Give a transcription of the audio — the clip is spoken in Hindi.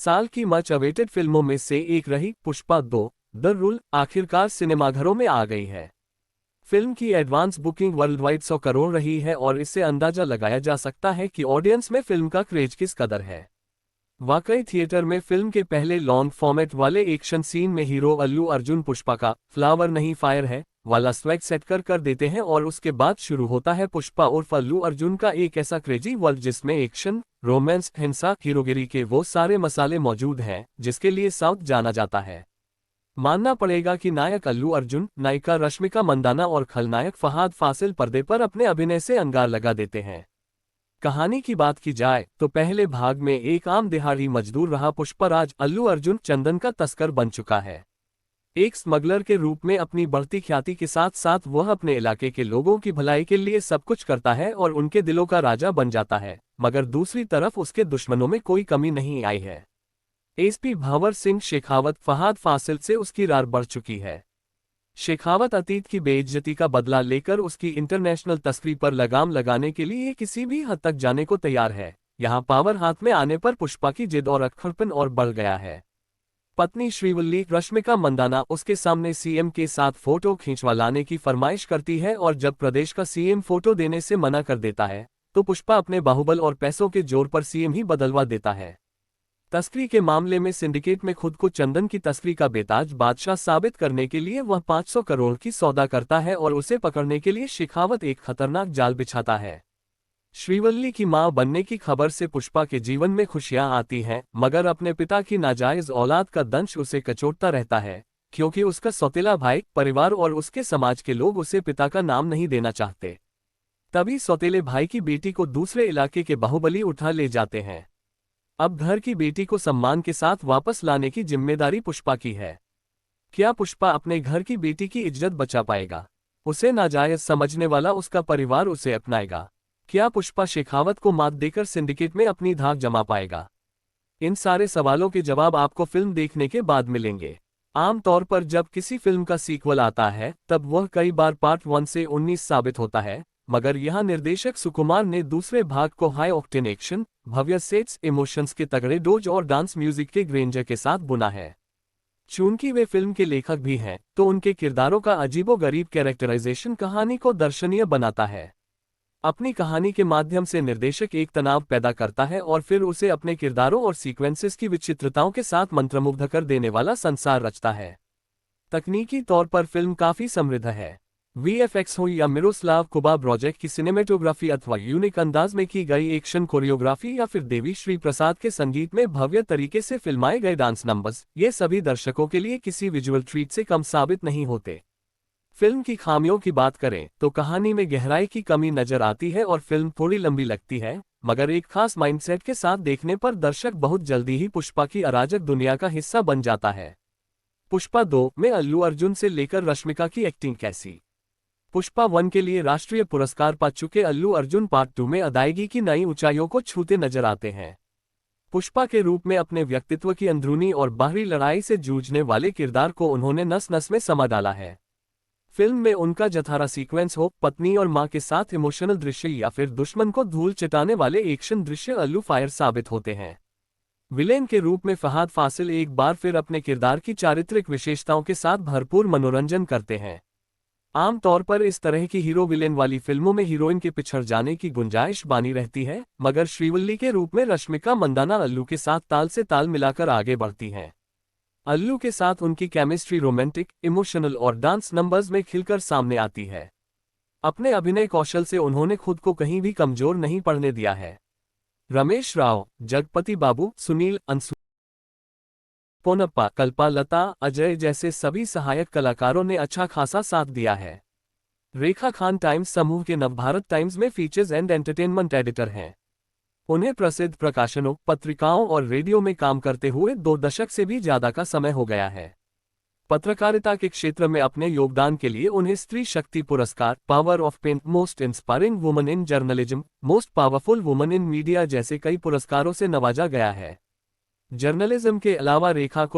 साल की मच अवेटेड फिल्मों में से एक रही पुष्पा 2 द रूल आखिरकार सिनेमाघरों में आ गई है। फिल्म की advance booking world wide 100 crore रही है और इससे अंदाजा लगाया जा सकता है कि ऑडियंस में फिल्म का क्रेज किस कदर है। वाकई थिएटर में फिल्म के पहले लॉन्ग फॉर्मेट वाले एक्शन सीन में हीरो अल्लू अर्जुन पुष्पा का फ्लावर नहीं फायर है वाला स्वैग सेट कर देते हैं और उसके बाद शुरू होता है पुष्पा उर्फ अल्लू अर्जुन का एक ऐसा क्रेजी वर्ल्ड जिसमें एक्शन, रोमांस, हिंसा, हीरोगिरी के वो सारे मसाले मौजूद हैं जिसके लिए साउथ जाना जाता है। मानना पड़ेगा कि नायक अल्लू अर्जुन, नायिका रश्मिका मंदाना और खलनायक फहाद फासिल पर्दे पर अपने अभिनय से अंगार लगा देते हैं। कहानी की बात की जाए तो पहले भाग में एक आम दिहाड़ी मजदूर रहा पुष्पराज अल्लू अर्जुन चंदन का तस्कर बन चुका है। एक स्मगलर के रूप में अपनी बढ़ती ख्याति के साथ साथ वह अपने इलाके के लोगों की भलाई के लिए सब कुछ करता है और उनके दिलों का राजा बन जाता है, मगर दूसरी तरफ उसके दुश्मनों में कोई कमी नहीं आई है। एसपी भंवर सिंह शेखावत फहाद फासिल से उसकी रार बढ़ चुकी है। शेखावत अतीत की बेइज्जती का बदला लेकर उसकी इंटरनेशनल तस्करी पर लगाम लगाने के लिए किसी भी हद तक जाने को तैयार है। यहाँ पावर हाथ में आने पर पुष्पा की जिद और अक्खड़पन और बढ़ गया है। पत्नी श्रीवल्ली रश्मिका मंदाना उसके सामने सीएम के साथ फोटो खींचवा लाने की फरमाइश करती है और जब प्रदेश का सीएम फोटो देने से मना कर देता है तो पुष्पा अपने बाहुबल और पैसों के जोर पर सीएम ही बदलवा देता है। तस्करी के मामले में सिंडिकेट में खुद को चंदन की तस्करी का बेताज बादशाह साबित करने के लिए वह 500 करोड़ की सौदा करता है और उसे पकड़ने के लिए शेखावत एक खतरनाक जाल बिछाता है। श्रीवल्ली की मां बनने की खबर से पुष्पा के जीवन में खुशियां आती हैं, मगर अपने पिता की नाजायज औलाद का दंश उसे कचोटता रहता है, क्योंकि उसका सौतेला भाई, परिवार और उसके समाज के लोग उसे पिता का नाम नहीं देना चाहते। तभी सौतेले भाई की बेटी को दूसरे इलाके के बाहुबली उठा ले जाते हैं। अब घर की बेटी को सम्मान के साथ वापस लाने की जिम्मेदारी पुष्पा की है। क्या पुष्पा अपने घर की बेटी की इज्जत बचा पाएगा? उसे नाजायज समझने वाला उसका परिवार उसे अपनाएगा? क्या पुष्पा शेखावत को मात देकर सिंडिकेट में अपनी धाक जमा पाएगा? इन सारे सवालों के जवाब आपको फिल्म देखने के बाद मिलेंगे। आमतौर पर जब किसी फिल्म का सीक्वल आता है तब वह कई बार पार्ट 1 से 19 साबित होता है, मगर यहाँ निर्देशक सुकुमार ने दूसरे भाग को हाई ऑक्टेन एक्शन, भव्य सेट्स, इमोशंस के तगड़े डोज और डांस म्यूजिक के ग्रेंजर के साथ बुना है। चूंकि वे फिल्म के लेखक भी हैं, तो उनके किरदारों का अजीबोगरीब कैरेक्टराइजेशन कहानी को दर्शनीय बनाता है। अपनी कहानी के माध्यम से निर्देशक एक तनाव पैदा करता है और फिर उसे अपने किरदारों और सीक्वेंसेस की विचित्रताओं के साथ मंत्रमुग्ध कर देने वाला संसार रचता है। तकनीकी तौर पर फिल्म काफी समृद्ध है। वीएफएक्स हो या मिरोस्लाव कुबा प्रोजेक्ट की सिनेमेटोग्राफी अथवा यूनिक अंदाज में की गई एक्शन कोरियोग्राफी या फिर देवी श्री प्रसाद के संगीत में भव्य तरीके से फिल्माए गए डांस नंबर्स, ये सभी दर्शकों के लिए किसी विजुअल ट्रीट से कम साबित नहीं होते। फिल्म की खामियों की बात करें तो कहानी में गहराई की कमी नजर आती है और फिल्म थोड़ी लंबी लगती है, मगर एक खास माइंडसेट के साथ देखने पर दर्शक बहुत जल्दी ही पुष्पा की अराजक दुनिया का हिस्सा बन जाता है। पुष्पा 2 में अल्लू अर्जुन से लेकर रश्मिका की एक्टिंग कैसी? पुष्पा 1 के लिए राष्ट्रीय पुरस्कार पा चुके अल्लू अर्जुन पार्ट 2 में अदायगी की नई ऊंचाइयों को छूते नजर आते हैं। पुष्पा के रूप में अपने व्यक्तित्व की अंदरूनी और बाहरी लड़ाई से जूझने वाले किरदार को उन्होंने नस नस में समा डाला है। फिल्म में उनका जठारा सीक्वेंस हो, पत्नी और मां के साथ इमोशनल दृश्य या फिर दुश्मन को धूल चटाने वाले एक्शन दृश्य अल्लू फायर साबित होते हैं। विलेन के रूप में फहाद फासिल एक बार फिर अपने किरदार की चारित्रिक विशेषताओं के साथ भरपूर मनोरंजन करते हैं। आमतौर पर इस तरह की हीरो विलेन वाली फिल्मों में हीरोइन के पिछड़ जाने की गुंजाइश बनी रहती है, मगर श्रीवल्ली के रूप में रश्मिका मंदाना अल्लू के साथ ताल से ताल मिलाकर आगे बढ़ती हैं। अल्लू के साथ उनकी केमिस्ट्री रोमांटिक, इमोशनल और डांस नंबर्स में खिलकर सामने आती है। अपने अभिनय कौशल से उन्होंने खुद को कहीं भी कमजोर नहीं पड़ने दिया है। रमेश राव, जगपति बाबू, सुनील, अंशु पोनप्पा, कल्पा, लता, अजय जैसे सभी सहायक कलाकारों ने अच्छा खासा साथ दिया है। रेखा खान टाइम्स समूह के नवभारत टाइम्स में फीचर्स एंड एंटरटेनमेंट एडिटर हैं। उन्हें प्रसिद्ध प्रकाशनों, पत्रिकाओं और रेडियो में काम करते हुए 2 दशक से भी ज्यादा का समय हो गया है। पत्रकारिता के क्षेत्र में अपने योगदान के लिए उन्हें Stree Shakti Puraskar, power of pen, most inspiring woman in journalism, most powerful woman in media जैसे कई पुरस्कारों से नवाजा गया है। जर्नलिज्म के अलावा रेखा को